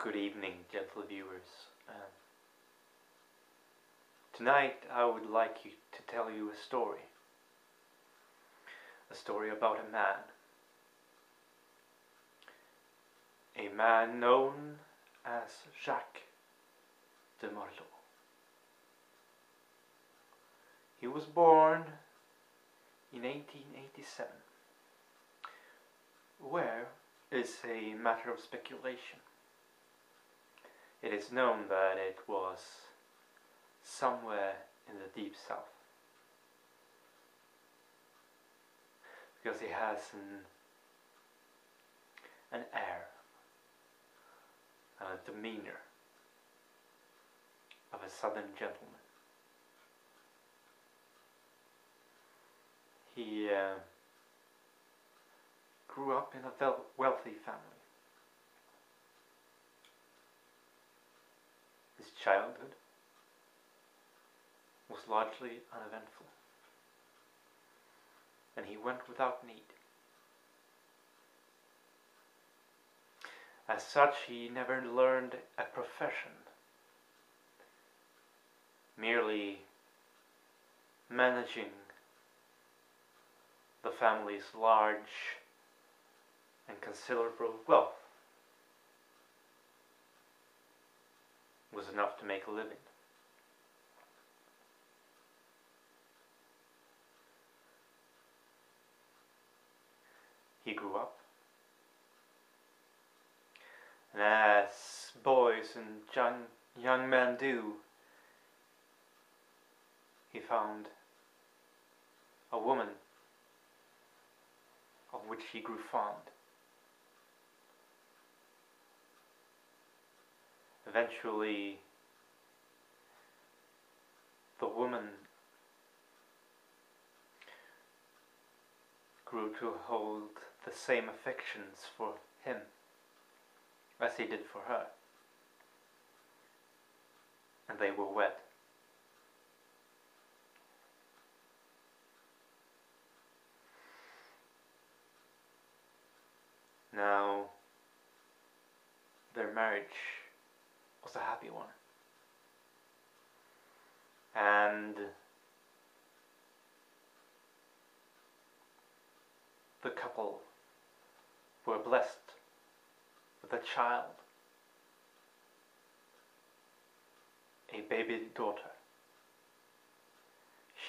Good evening, gentle viewers. Tonight I would like to tell you a story. A story about a man. A man known as Jaque De'Marlot. He was born in 1887. Where is a matter of speculation. It is known that it was somewhere in the deep south, because he has an air and a demeanor of a southern gentleman. He grew up in a wealthy family. His childhood was largely uneventful, and he went without need. As such, he never learned a profession, merely managing the family's large and considerable wealth was enough to make a living. He grew up, and as boys and young men do, he found a woman of which he grew fond. Eventually, the woman grew to hold the same affections for him as he did for her, and they were wed. Now, their marriage was a happy one, and the couple were blessed with a child, a baby daughter.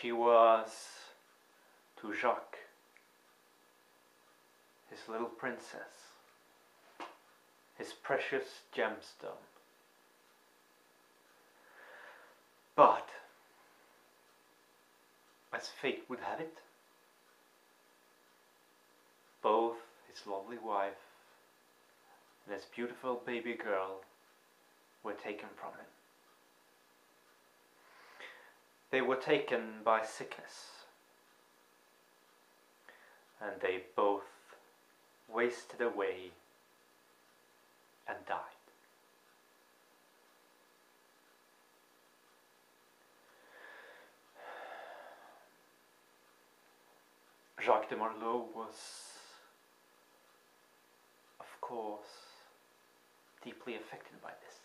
She was to Jaque his little princess, his precious gemstone. But, as fate would have it, both his lovely wife and his beautiful baby girl were taken from him. They were taken by sickness, and they both wasted away and died. Jaque De'Marlot was, of course, deeply affected by this,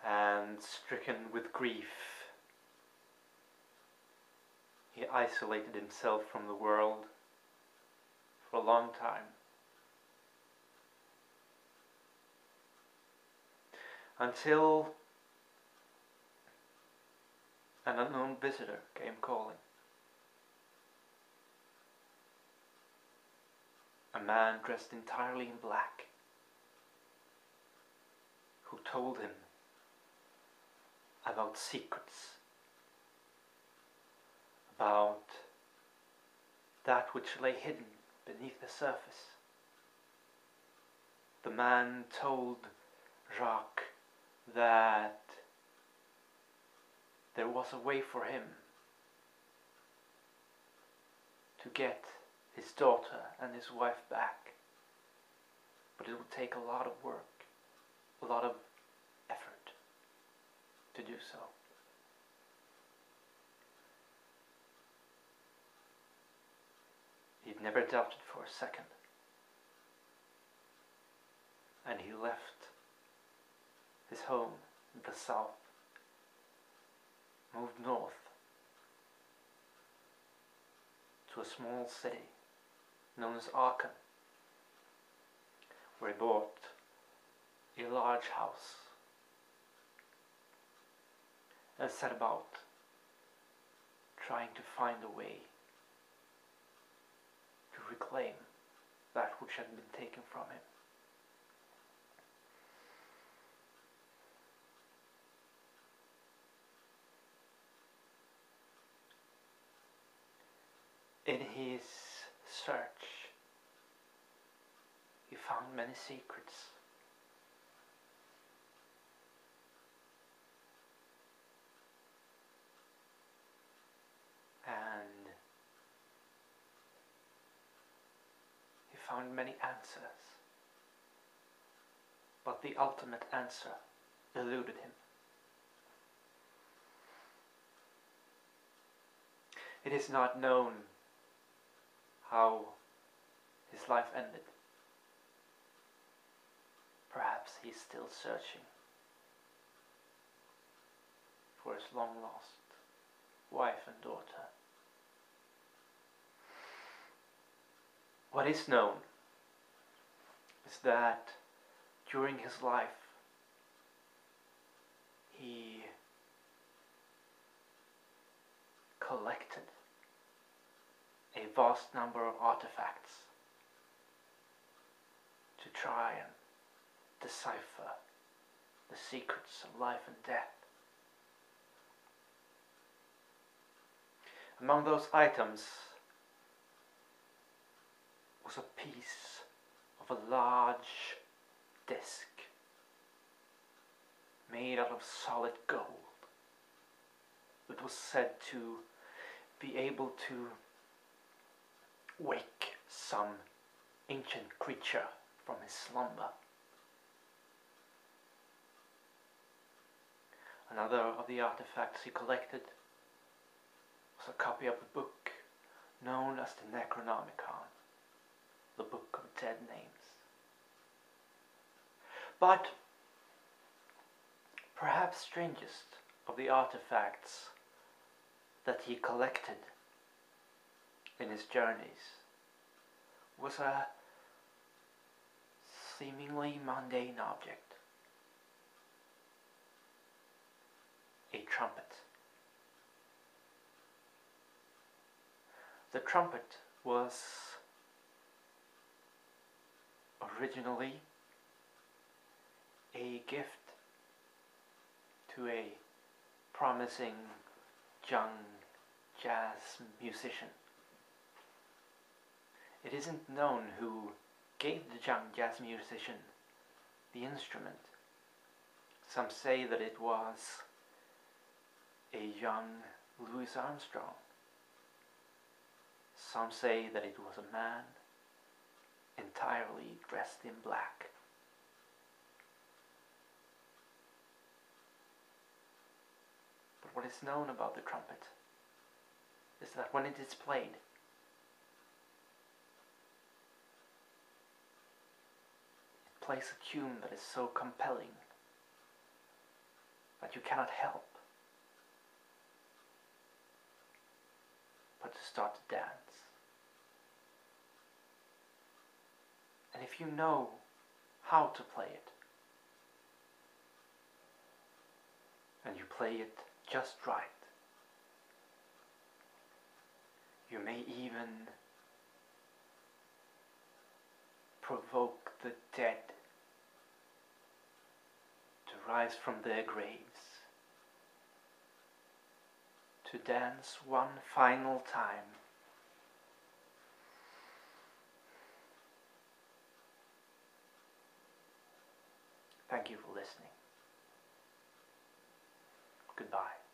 and stricken with grief, he isolated himself from the world for a long time, until an unknown visitor came calling. A man dressed entirely in black, who told him about secrets, about that which lay hidden beneath the surface. The man told Jaque that there was a way for him to get his daughter and his wife back, but it would take a lot of work, a lot of effort to do so. He'd never doubted for a second and he left his home in the south, moved north to a small city known as Aachen, where he bought a large house and set about trying to find a way to reclaim that which had been taken from him. In his search, he found many secrets. And he found many answers. But the ultimate answer eluded him. It is not known how his life ended. Perhaps he's still searching for his long-lost wife and daughter. What is known is that during his life he collected a vast number of artifacts to try and decipher the secrets of life and death. Among those items was a piece of a large disc made out of solid gold. It was said to be able to wake some ancient creature from his slumber. Another of the artifacts he collected was a copy of a book known as the Necronomicon, the Book of Dead Names. But perhaps strangest of the artifacts that he collected in his journeys was a seemingly mundane object, a trumpet. The trumpet was originally a gift to a promising young jazz musician. It isn't known who gave the young jazz musician the instrument. Some say that it was a young Louis Armstrong. Some say that it was a man entirely dressed in black. But what is known about the trumpet is that when it is played, it plays a tune that is so compelling that you cannot help but to start to dance. And if you know how to play it, and you play it just right, you may even provoke the dead to rise from their graves, to dance one final time. Thank you for listening. Goodbye.